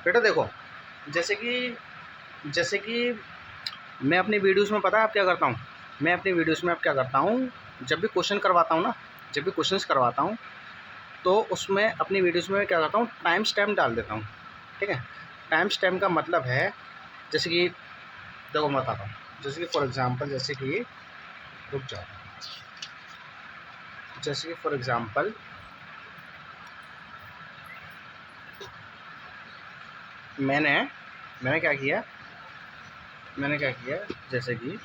बेटा देखो, जैसे कि मैं अपनी वीडियोस में, पता है आप क्या करता हूँ, मैं अपनी वीडियोस में अब क्या करता हूँ, जब भी क्वेश्चन करवाता हूँ ना, जब भी क्वेश्चंस करवाता हूँ तो उसमें अपनी वीडियोस में क्या करता हूँ, टाइम स्टैम्प डाल देता हूँ। ठीक है, टाइम स्टैम्प का मतलब है, जैसे कि देखो मैं बताता हूँ, जैसे कि फॉर एग्जांपल, जैसे कि रुक जाओ, जैसे कि फॉर एग्जांपल मैंने मैंने क्या किया, जैसे कि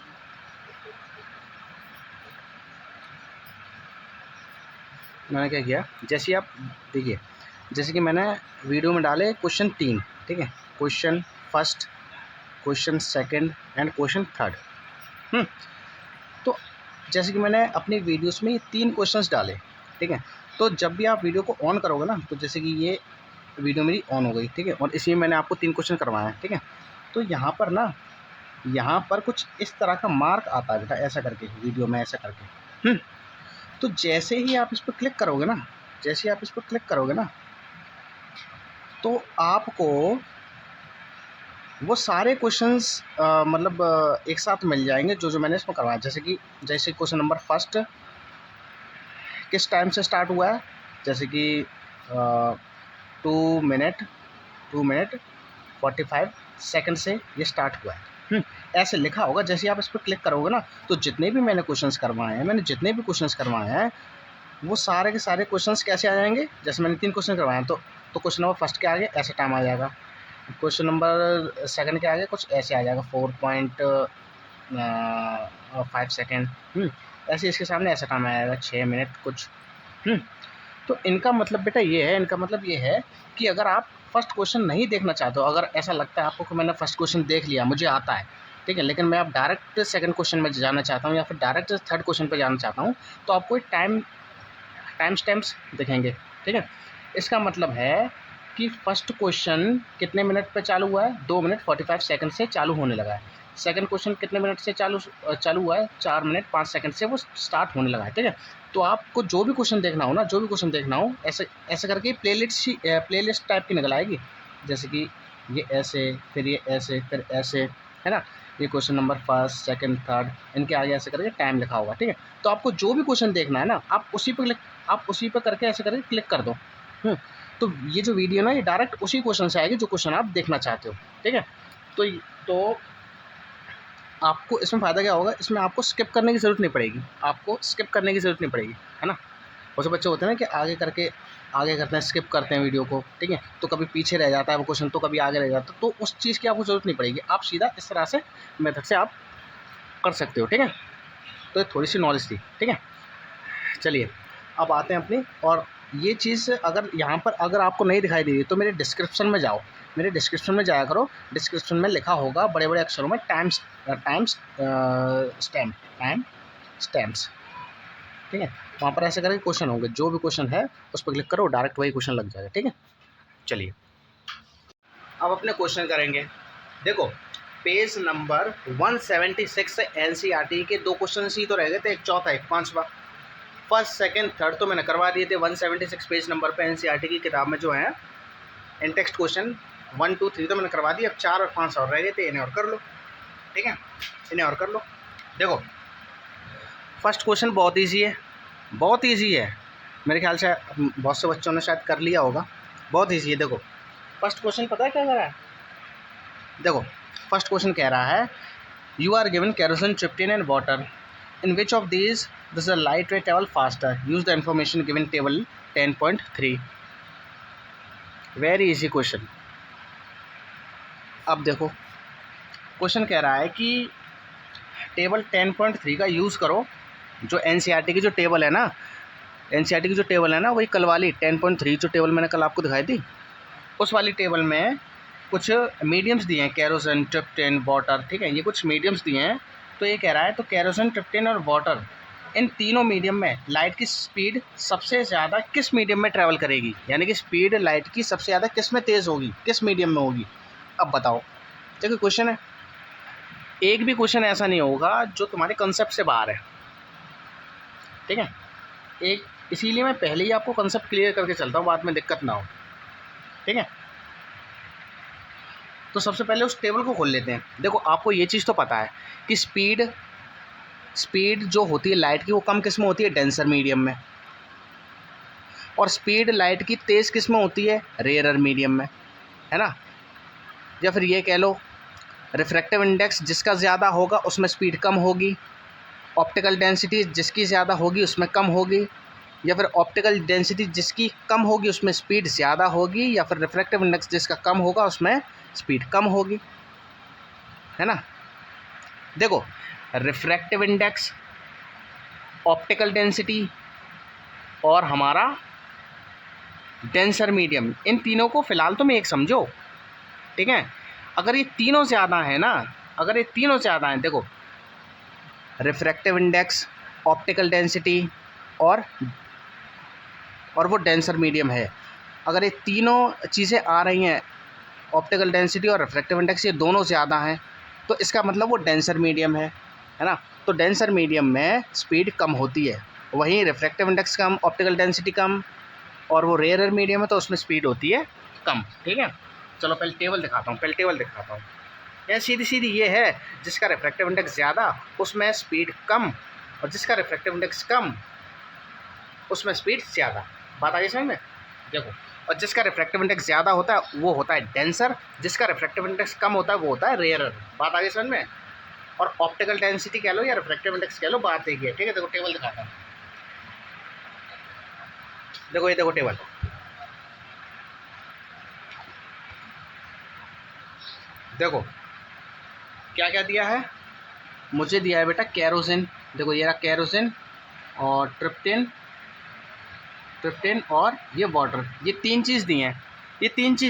मैंने क्या किया, जैसे आप देखिए, जैसे कि मैंने वीडियो में डाले क्वेश्चन 3, ठीक है, question first, question second and question third. तो जैसे कि मैंने अपनी वीडियोस में ये 3 क्वेश्चंस डाले, ठीक है। तो जब भी आप वीडियो को ऑन करोगे ना, तो जैसे कि ये वीडियो मेरी ऑन हो गई, ठीक है, और इसी में मैंने आपको 3 क्वेश्चन करवाए हैं, ठीक है। तो यहाँ पर ना, यहाँ पर कुछ इस तरह का मार्क आता है बेटा, ऐसा करके वीडियो में ऐसा करके। तो जैसे ही आप इस पर क्लिक करोगे ना, जैसे ही आप इस पर क्लिक करोगे ना, तो आपको वो सारे क्वेश्चंस मतलब एक साथ मिल जाएंगे जो जो मैंने इसमें करवाया। जैसे क्वेश्चन नंबर फर्स्ट किस टाइम से स्टार्ट हुआ है, जैसे कि 2 मिनट 45 सेकंड से ये स्टार्ट हुआ है। ऐसे लिखा होगा। जैसे आप इस पर क्लिक करोगे ना, तो जितने भी मैंने क्वेश्चंस करवाए हैं, वो सारे के सारे क्वेश्चंस कैसे आ जाएंगे। जैसे मैंने 3 क्वेश्चन करवाए हैं, तो क्वेश्चन नंबर फर्स्ट के आगे ऐसा टाइम आ जाएगा, क्वेश्चन नंबर सेकंड के आगे कुछ ऐसे आ जाएगा, 4.5 सेकेंड। ऐसे इसके सामने ऐसा टाइम आ जाएगा, 6 मिनट कुछ। तो इनका मतलब ये है कि अगर आप फर्स्ट क्वेश्चन नहीं देखना चाहते हो, अगर ऐसा लगता है आपको कि मैंने फर्स्ट क्वेश्चन देख लिया, मुझे आता है, ठीक है, लेकिन मैं आप डायरेक्ट सेकंड क्वेश्चन में जाना चाहता हूँ या फिर डायरेक्ट थर्ड क्वेश्चन पे जाना चाहता हूँ, तो आपको एक टाइम स्टैम्प्स दिखेंगे, ठीक है। इसका मतलब है कि फर्स्ट क्वेश्चन कितने मिनट पे चालू हुआ है, 2 मिनट 45 सेकंड से चालू होने लगा है। सेकंड क्वेश्चन कितने मिनट से चालू हुआ है, 4 मिनट 5 सेकंड से वो स्टार्ट होने लगा है, ठीक है। तो आपको जो भी क्वेश्चन देखना हो, ऐसे ऐसे करके प्लेलिस्ट टाइप की निकल आएगी। जैसे कि ये ऐसे, फिर ये ऐसे, फिर ऐसे, है ना। ये question number first second third, इनके आगे ऐसे करके टाइम लिखा होगा, ठीक है। तो आपको जो भी क्वेश्चन देखना है ना, आप उसी पे करके ऐसे करके क्लिक कर दो। तो ये जो वीडियो ना, ये डायरेक्ट उसी क्वेश्चन से आएगी जो क्वेश्चन आप देखना चाहते हो, ठीक है। तो आपको इसमें फ़ायदा क्या होगा, इसमें आपको स्किप करने की ज़रूरत नहीं पड़ेगी, है ना। बहुत से बच्चे होते हैं ना कि आगे करते हैं, स्किप करते हैं वीडियो को, ठीक है, तो कभी पीछे रह जाता है वो क्वेश्चन, तो कभी आगे रह जाता है, तो उस चीज़ की आपको ज़रूरत नहीं पड़ेगी। आप सीधा इस तरह से मेथड से आप कर सकते हो, ठीक है। तो थोड़ी सी नॉलेज थी, ठीक है। चलिए अब आते हैं अपनी, और ये चीज़ अगर यहाँ पर अगर आपको नहीं दिखाई दे रही, तो मेरे डिस्क्रिप्शन में जाओ, मेरे डिस्क्रिप्शन में जाया करो। डिस्क्रिप्शन में लिखा होगा बड़े बड़े अक्षरों में टाइम स्टैम्प्स, ठीक है। वहाँ पर ऐसे करके क्वेश्चन होंगे, जो भी क्वेश्चन है उस पर क्लिक करो, डायरेक्ट वही क्वेश्चन लग जाएगा, ठीक है। चलिए अब अपने क्वेश्चन करेंगे। देखो पेज नंबर 176 से एनसीईआरटी के 2 क्वेश्चन ही तो रह गए थे, एक चौथा एक पांचवा। फर्स्ट सेकंड थर्ड तो मैंने करवा दिए थे 176 पेज नंबर पे एनसीईआरटी की किताब में जो है इन टेक्स्ट क्वेश्चन 1 2 3 तो मैंने करवा दिए। अब 4 और 5 और रह गए थे, इन्हें और कर लो, ठीक है, इन्हें और कर लो। देखो फर्स्ट क्वेश्चन बहुत ईजी है, मेरे ख्याल से बहुत से बच्चों ने शायद कर लिया होगा। बहुत ईजी है। देखो फर्स्ट क्वेश्चन पता है क्या कह रहा है। देखो फर्स्ट क्वेश्चन कह रहा है you are given kerosene, turpentine and water, in which of these this light way travel faster, use the information given table 10.3। Very easy question. अब देखो क्वेश्चन कह रहा है कि टेबल 10.3 का यूज़ करो। जो एनसीईआरटी की जो टेबल है ना, वही कल वाली 10.3 जो टेबल मैंने कल आपको दिखाई थी, उस वाली टेबल में कुछ मीडियम्स दिए हैं, केरोसिन, ट्रिप्टन, वाटर, ठीक है, ये कुछ मीडियम्स दिए हैं। तो ये कह रहा है तो केरोसिन, ट्रिप्टन और वाटर, इन तीनों मीडियम में लाइट की स्पीड सबसे ज़्यादा किस मीडियम में ट्रैवल करेगी, यानी कि स्पीड लाइट की सबसे ज़्यादा किस में तेज़ होगी, किस मीडियम में होगी। अब बताओ, देखो क्वेश्चन है, एक भी क्वेश्चन ऐसा नहीं होगा जो तुम्हारे कंसेप्ट से बाहर है, ठीक है। एक इसीलिए मैं पहले ही आपको कंसेप्ट क्लियर करके चलता हूँ, बाद में दिक्कत ना हो, ठीक है। तो सबसे पहले उस टेबल को खोल लेते हैं। देखो आपको ये चीज़ तो पता है कि स्पीड जो होती है लाइट की वो कम किस में होती है, डेंसर मीडियम में, और स्पीड लाइट की तेज़ किस में होती है, रेयरर मीडियम में, है ना। या फिर ये कह लो रिफ्रैक्टिव इंडेक्स जिसका ज़्यादा होगा उसमें स्पीड कम होगी, ऑप्टिकल डेंसिटी जिसकी ज़्यादा होगी उसमें कम होगी, या फिर ऑप्टिकल डेंसिटी जिसकी कम होगी उसमें स्पीड ज़्यादा होगी, या फिर रिफ्रैक्टिव इंडेक्स जिसका कम होगा उसमें स्पीड कम होगी, है ना। देखो रिफ्रैक्टिव इंडेक्स, ऑप्टिकल डेंसिटी और हमारा डेंसर मीडियम, इन तीनों को फ़िलहाल तुम एक समझो, ठीक है। अगर ये तीनों ज़्यादा है ना, अगर ये तीनों ज़्यादा हैं, देखो रिफ्रैक्टिव इंडेक्स, ऑप्टिकल डेंसिटी और वो डेंसर मीडियम है, अगर ये तीनों चीज़ें आ रही हैं, ऑप्टिकल डेंसिटी और रिफ्रैक्टिव इंडेक्स ये दोनों ज़्यादा हैं, तो इसका मतलब वो डेंसर मीडियम है ना। तो डेंसर मीडियम में स्पीड कम होती है, वहीं रिफ्रैक्टिव इंडेक्स कम, ऑप्टिकल डेंसिटी कम, और वो रेयरर मीडियम है तो उसमें स्पीड होती है कम, ठीक है। चलो पहले टेबल दिखाता हूँ, यह सीधी सीधी ये है, जिसका रिफ्रैक्टिव इंडेक्स ज़्यादा उसमें स्पीड कम, और जिसका रिफ्रैक्टिव इंडेक्स कम उसमें स्पीड ज़्यादा। बात आ गई समझ में। देखो, और जिसका रिफ्रैक्टिव इंडेक्स ज़्यादा होता है वो होता है डेंसर, जिसका रिफ्रैक्टिव इंडेक्स कम होता है वो होता है रेयरर। बात आ गई समझ में। और ऑप्टिकल डेंसिटी कह लो या रिफ्रैक्टिव इंडेक्स कह लो, बात एक ही है, ठीक है। देखो टेबल दिखाता हूँ, देखो ये देखो टेबल, देखो क्या क्या दिया है, मुझे दिया है बेटा केरोसिन, देखो ये रहा केरोसिन और ट्रिप्टिन और ये वाटर, ये तीन चीज़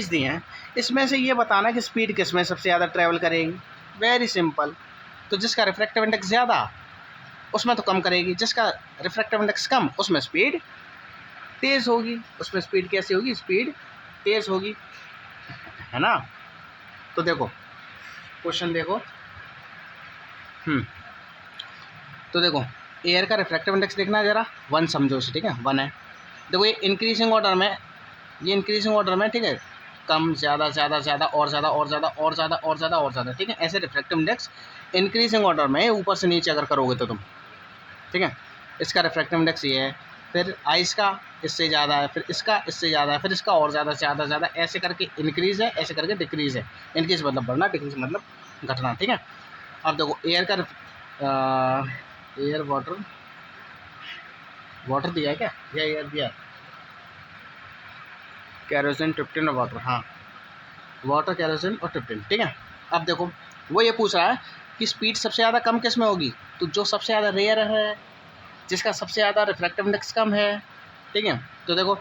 दी हैं, इसमें से ये बताना कि स्पीड किस में सबसे ज़्यादा ट्रैवल करेगी। वेरी सिंपल, तो जिसका रिफ्रैक्टिव इंडेक्स ज़्यादा उसमें तो कम करेगी, जिसका रिफ्रैक्टिव इंडेक्स कम उसमें स्पीड तेज़ होगी। उसमें स्पीड कैसी होगी, स्पीड तेज़ होगी, है ना। तो देखो क्वेश्चन देखो, तो देखो एयर का रिफ्रैक्टिव इंडेक्स देखना है ज़रा, 1 समझो इसे, ठीक है, 1 है। देखो ये इंक्रीजिंग ऑर्डर में, ठीक है, कम ज़्यादा ज़्यादा ज़्यादा और ज़्यादा और ज़्यादा और ज़्यादा और ज़्यादा और ज़्यादा, ठीक है। ऐसे रिफ्रैक्टिव इंडेक्स इंक्रीजिंग ऑर्डर में ऊपर से नीचे अगर करोगे तो तुम, ठीक है। इसका रिफ्रैक्टिव इंडेक्स ये है, फिर आइस का इससे ज़्यादा है, फिर इसका इससे ज़्यादा है, फिर इसका और ज़्यादा ज़्यादा ज़्यादा, ऐसे करके इंक्रीज़ है, ऐसे करके डिक्रीज़ है। इंक्रीज़ मतलब बढ़ना, डिक्रीज़ मतलब घटना, ठीक है। अब देखो एयर का एयर वाटर दिया है क्या, या एयर दिया है, केरोसिन ट्रिप्टिन और वाटर, हाँ वाटर केरोसिन और ट्रिप्टिन, ठीक है। अब देखो वो ये पूछ रहा है कि स्पीड सबसे ज़्यादा कम किस में होगी, तो जो सबसे ज़्यादा रेयर है, जिसका सबसे ज़्यादा रिफ्रैक्टिव इंडेक्स कम है, ठीक है। तो देखो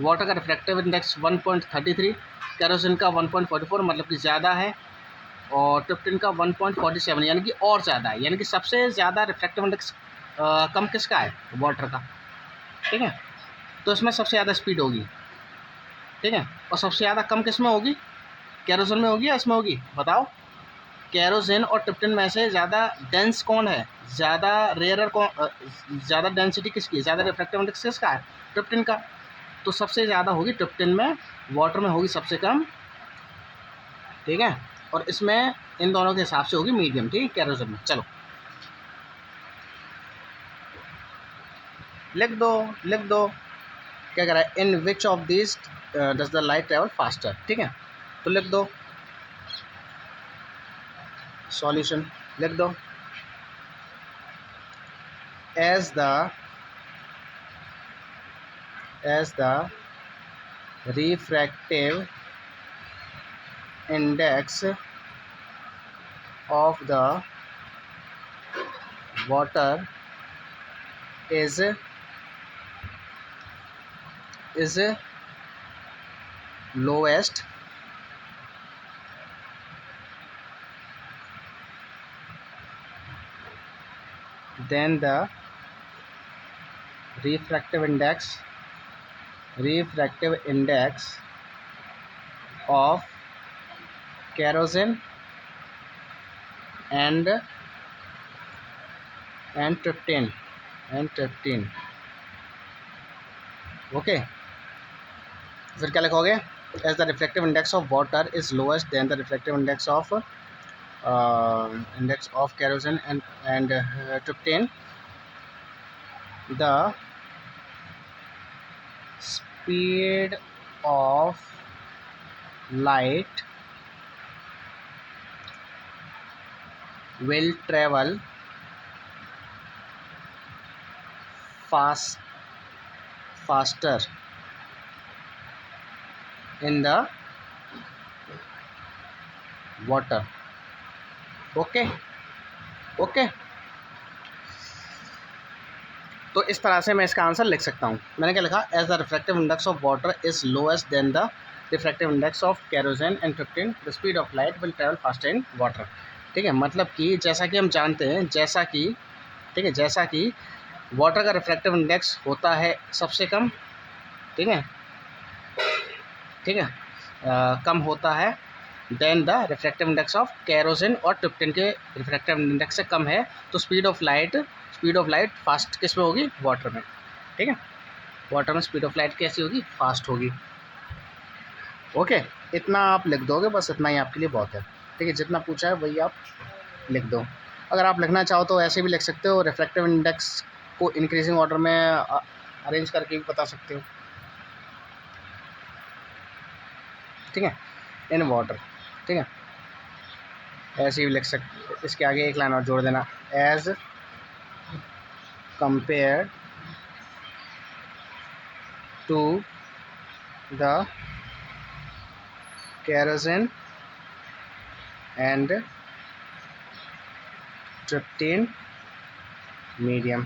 वाटर का रिफ्रैक्टिव इंडेक्स 1.33, केरोसिन का 1.44 मतलब कि ज़्यादा है, और ट्रिप्टिन का 1.47 यानी कि और ज़्यादा है, यानी कि सबसे ज़्यादा रिफ्रैक्टिव इंडेक्स कम किसका है, वाटर का, ठीक है। तो इसमें सबसे ज़्यादा स्पीड होगी, ठीक है। और सबसे ज़्यादा कम किस में होगी, केरोसिन में होगी या इसमें होगी, बताओ। केरोसिन और ट्रिप्टिन में से ज़्यादा डेंस कौन है, ज़्यादा रेयरर कौन, ज़्यादा डेंसिटी किसकी, ज़्यादा रिफ्रैक्टिव इंडेक्स किसका है, ट्रिप्टिन का। तो सबसे ज़्यादा होगी ट्रिप्टिन में, वाटर में होगी सबसे कम, ठीक है। और इसमें इन दोनों के हिसाब से होगी मीडियम, ठीक है, केरोसिन में। चलो लिख दो क्या कह रहा है, in which of this does the light travel faster, ठीक है। तो लिख दो सॉल्यूशन, लिख दो as the refractive index of the water is lowest, then the refractive index of kerosene and tryptene okay. फिर क्या लिखोगे, as the refractive index of water is lowest than the refractive index of kerosene and tryptane, the speed of light will travel faster in the water. Okay okay, तो इस तरह से मैं इसका answer लिख सकता हूँ। मैंने क्या लिखा, as the refractive index of water is lowest than the refractive index of kerosene and turpentine, the speed of light will travel faster in water. ठीक है, मतलब कि जैसा कि हम जानते हैं, जैसा कि वाटर का रिफ्रैक्टिव इंडेक्स होता है सबसे कम, ठीक है, कम होता है then the refractive index of kerosene और ट्रिप्टन के रिफ्रैक्टिव इंडेक्स से कम है, तो स्पीड ऑफ लाइट फास्ट किस में होगी, वाटर में। ठीक है, वाटर में स्पीड ऑफ लाइट कैसी होगी, फास्ट होगी। ओके, इतना आप लिख दोगे, बस इतना ही आपके लिए बहुत है। ठीक है, जितना पूछा है वही आप लिख दो। अगर आप लिखना चाहो तो ऐसे भी लिख सकते हो, रिफ्रैक्टिव इंडेक्स को इंक्रीजिंग ऑर्डर में अरेंज करके भी बता सकते हो। ठीक है, इन वाटर। ठीक है, ऐसे भी लिख सकते, इसके आगे एक लाइन और जोड़ देना, as compare to the kerosene and tryptane medium.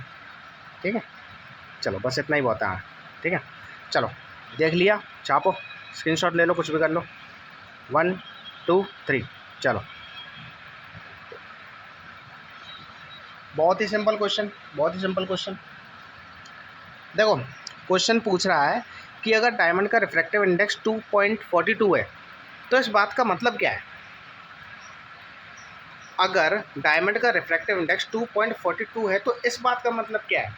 ठीक है, चलो बस इतना ही बहुत है। ठीक है, चलो देख लिया, छापो, स्क्रीनशॉट ले लो, कुछ भी कर लो। 1 2 3, चलो। बहुत ही सिंपल क्वेश्चन, देखो क्वेश्चन पूछ रहा है कि अगर डायमंड का रिफ्रैक्टिव इंडेक्स 2.42 है तो इस बात का मतलब क्या है। अगर डायमंड का रिफ्रैक्टिव इंडेक्स 2.42 है तो इस बात का मतलब क्या है।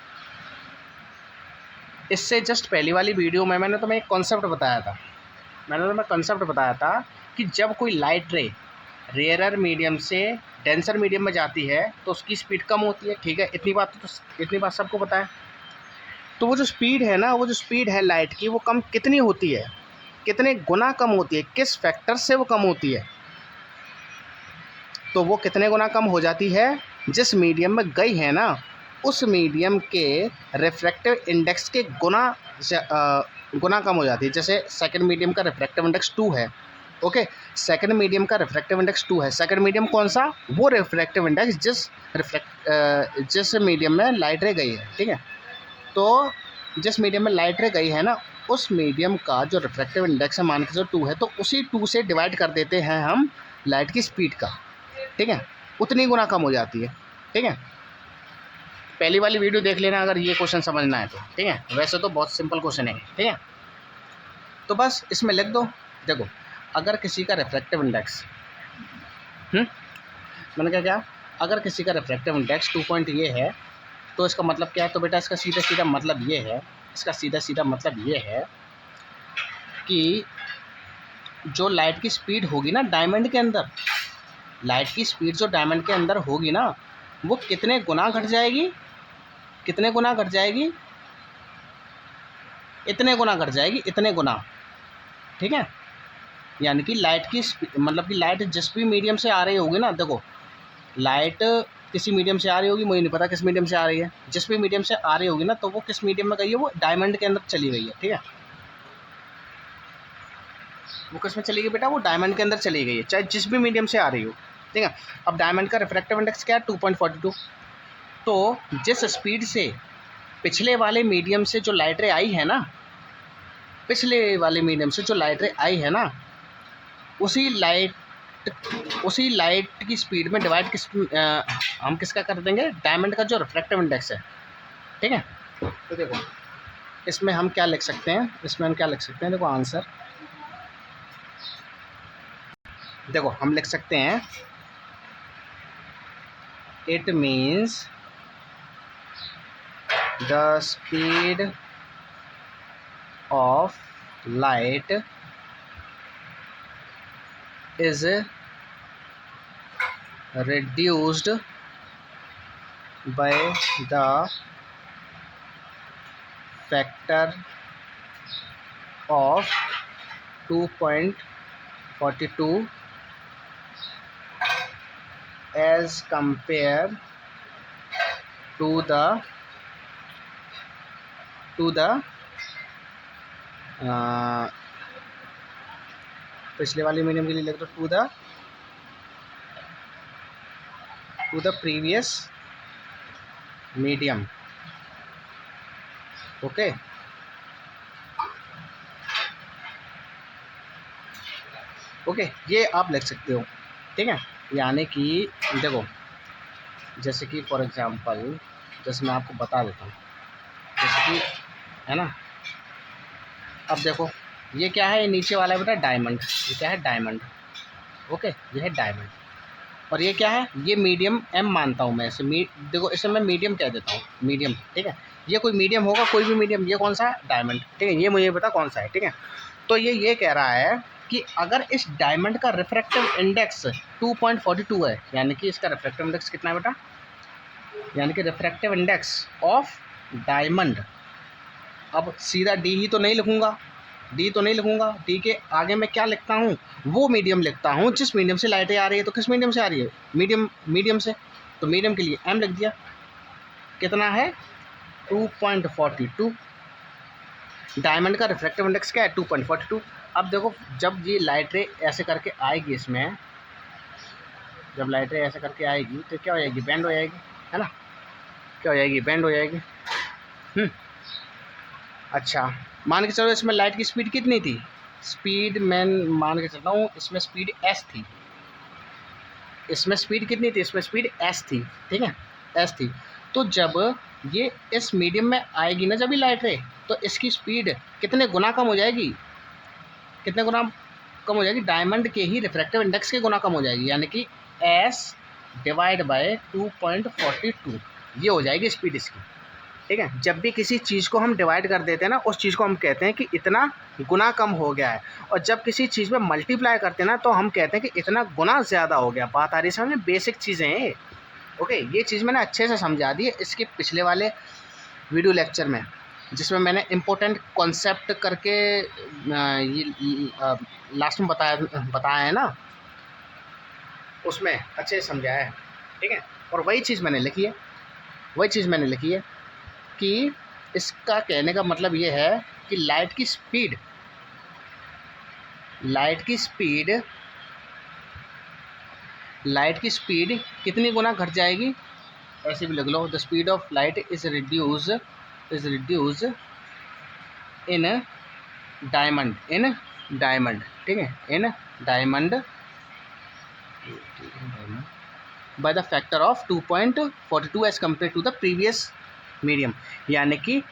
इससे जस्ट पहली वाली वीडियो में मैंने तुम्हें एक कॉन्सेप्ट बताया था, कि जब कोई लाइट रे रेयरर मीडियम से डेंसर मीडियम में जाती है तो उसकी स्पीड कम होती है। ठीक है, इतनी बात सबको पता है। तो वो जो स्पीड है लाइट की, वो कम कितनी होती है, कितने गुना कम होती है, किस फैक्टर से वो कम होती है। तो वो कितने गुना कम हो जाती है, जिस मीडियम में गई है ना, उस मीडियम के रिफ्रैक्टिव इंडेक्स के गुना कम हो जाती है। जैसे सेकंड मीडियम का रिफ्रैक्टिव इंडेक्स 2 है। ओके, सेकंड मीडियम का रिफ्रैक्टिव इंडेक्स 2 है। सेकंड मीडियम कौन सा, वो रिफ्रैक्टिव इंडेक्स जिस मीडियम में लाइट रे गई है। ठीक है, तो जिस मीडियम में लाइट रे गई है ना, उस मीडियम का जो रिफ्रैक्टिव इंडेक्स है मान के जो 2 है, तो उसी 2 से डिवाइड कर देते हैं हम लाइट की स्पीड का। ठीक है, उतनी गुना कम हो जाती है। ठीक है, पहली वाली वीडियो देख लेना अगर ये क्वेश्चन समझना है तो। ठीक है, वैसे तो बहुत सिंपल क्वेश्चन है। ठीक है, तो बस इसमें लिख दो। देखो, अगर किसी का रिफ्रैक्टिव इंडेक्स मैंने क्या, अगर किसी का रिफ्रैक्टिव इंडेक्स 2 पॉइंट ये है तो इसका मतलब क्या है। तो बेटा इसका सीधा मतलब ये है कि जो लाइट की स्पीड होगी ना डायमंड के अंदर, लाइट की स्पीड जो डायमंड के अंदर होगी ना, वो कितने गुना घट जाएगी, इतने गुना। ठीक है, यानी कि लाइट की मतलब कि लाइट जिस भी मीडियम से आ रही होगी ना, देखो लाइट किसी मीडियम से आ रही होगी, मुझे नहीं पता किस मीडियम से आ रही है, जिस भी मीडियम से आ रही होगी ना, तो वो किस मीडियम में गई है, वो डायमंड के अंदर चली गई है। ठीक है, वो किस में चली गई बेटा, वो डायमंड के अंदर चली गई है, चाहे जिस भी मीडियम से आ रही हो। ठीक है, अब डायमंड का रिफ्रैक्टिव इंडेक्स क्या है, 2.42। तो जिस स्पीड से पिछले वाले मीडियम से जो लाइट रे आई है ना, उसी लाइट की स्पीड में डिवाइड हम किसका कर देंगे, डायमंड का जो रिफ्रैक्टिव इंडेक्स है। ठीक है, तो देखो इसमें हम क्या लिख सकते हैं, देखो आंसर, देखो हम लिख सकते हैं, it means the speed of light is reduced by the factor of 2.42 as compared to the पिछले वाले मीडियम के लिए लिख दो to the previous medium. Okay, ये आप लिख सकते हो, ठीक है। यानी कि देखो, जैसे कि फॉर एग्जांपल, जैसे मैं आपको बता देता हूँ, जैसे कि है ना, अब देखो ये क्या है, ये नीचे वाला है बेटा डायमंड, ये क्या है डायमंड, ओके, ये है डायमंड। और ये क्या है, ये मीडियम एम मानता हूँ मैं इसे, देखो इसे मैं मीडियम कह देता हूँ, मीडियम, ठीक है। ये कोई मीडियम होगा, कोई भी मीडियम, ये कौन सा है डायमंड, ठीक है, ये मुझे पता कौन सा है, ठीक है। तो ये कह रहा है कि अगर इस डायमंड का रिफ्रैक्टिव इंडेक्स 2.42 है, यानी कि इसका रिफ्रैक्टिव इंडेक्स कितना है बेटा, यानी कि रिफ्रैक्टिव इंडेक्स ऑफ डायमंड, अब सीधा डी ही तो नहीं लिखूंगा, डी के आगे मैं क्या लिखता हूँ, वो मीडियम लिखता हूँ जिस मीडियम से लाइटें आ रही है। तो किस मीडियम से आ रही है, मीडियम से, तो मीडियम के लिए एम लिख दिया, कितना है 2.42। डायमंड का रिफ्रैक्टिव इंडेक्स क्या है 2.42। अब देखो जब ये लाइट रे ऐसे करके आएगी, इसमें जब लाइट रे ऐसे करके आएगी तो क्या हो जाएगी, बेंड हो जाएगी, है ना, क्या हो जाएगी, बेंड हो जाएगी। अच्छा, मान के चलो इसमें लाइट की स्पीड कितनी थी, स्पीड मैं मान के चलता हूँ इसमें स्पीड एस थी, इसमें स्पीड कितनी थी, इसमें स्पीड एस थी, ठीक है, एस थी। तो जब ये इस मीडियम में आएगी ना जब ये लाइट रे, तो इसकी स्पीड कितने गुना कम हो जाएगी, कितने गुना कम हो जाएगी, डायमंड के ही रिफ्रैक्टिव इंडेक्स के गुना कम हो जाएगी, यानी कि एस डिवाइड बाय 2.42, ये हो जाएगी स्पीड इसकी, ठीक है। जब भी किसी चीज़ को हम डिवाइड कर देते हैं ना, उस चीज़ को हम कहते हैं कि इतना गुना कम हो गया है, और जब किसी चीज़ में मल्टीप्लाई करते हैं ना, तो हम कहते हैं कि इतना गुना ज़्यादा हो गया। बात आ रही है समझ में, बेसिक चीज़ें हैं, ओके। ये चीज़ मैंने अच्छे से समझा दी है इसके पिछले वाले वीडियो लेक्चर में, जिसमें मैंने इम्पोर्टेंट कॉन्सेप्ट करके ये लास्ट में बताया है ना, उसमें अच्छे से समझाया है, ठीक है। और वही चीज़ मैंने लिखी है कि इसका कहने का मतलब ये है कि लाइट की स्पीड कितनी गुना घट जाएगी, ऐसे भी लिख लो, the speed of light is reduce in diamond, ठीक है, in diamond by the factor of 2.42 as compare to the previous medium. यानी कि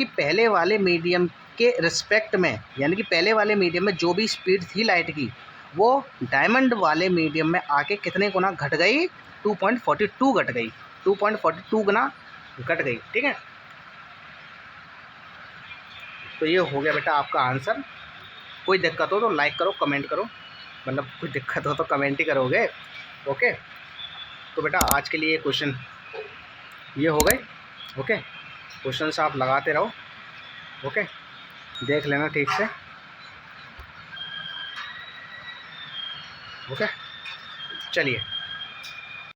पहले वाले मीडियम के रिस्पेक्ट में, यानी कि पहले वाले मीडियम में जो भी स्पीड थी लाइट की, वो डायमंड वाले मीडियम में आके कितने गुना घट गई, 2.42 घट गई, 2.42 गुना घट गई, ठीक है। तो ये हो गया बेटा आपका आंसर। कोई दिक्कत हो तो लाइक करो, कमेंट करो, मतलब कोई दिक्कत हो तो कमेंट ही करोगे, ओके। तो बेटा आज के लिए क्वेश्चन ये हो गए, ओके। क्वेश्चन आप लगाते रहो, ओके, देख लेना ठीक से, ओके। चलिए।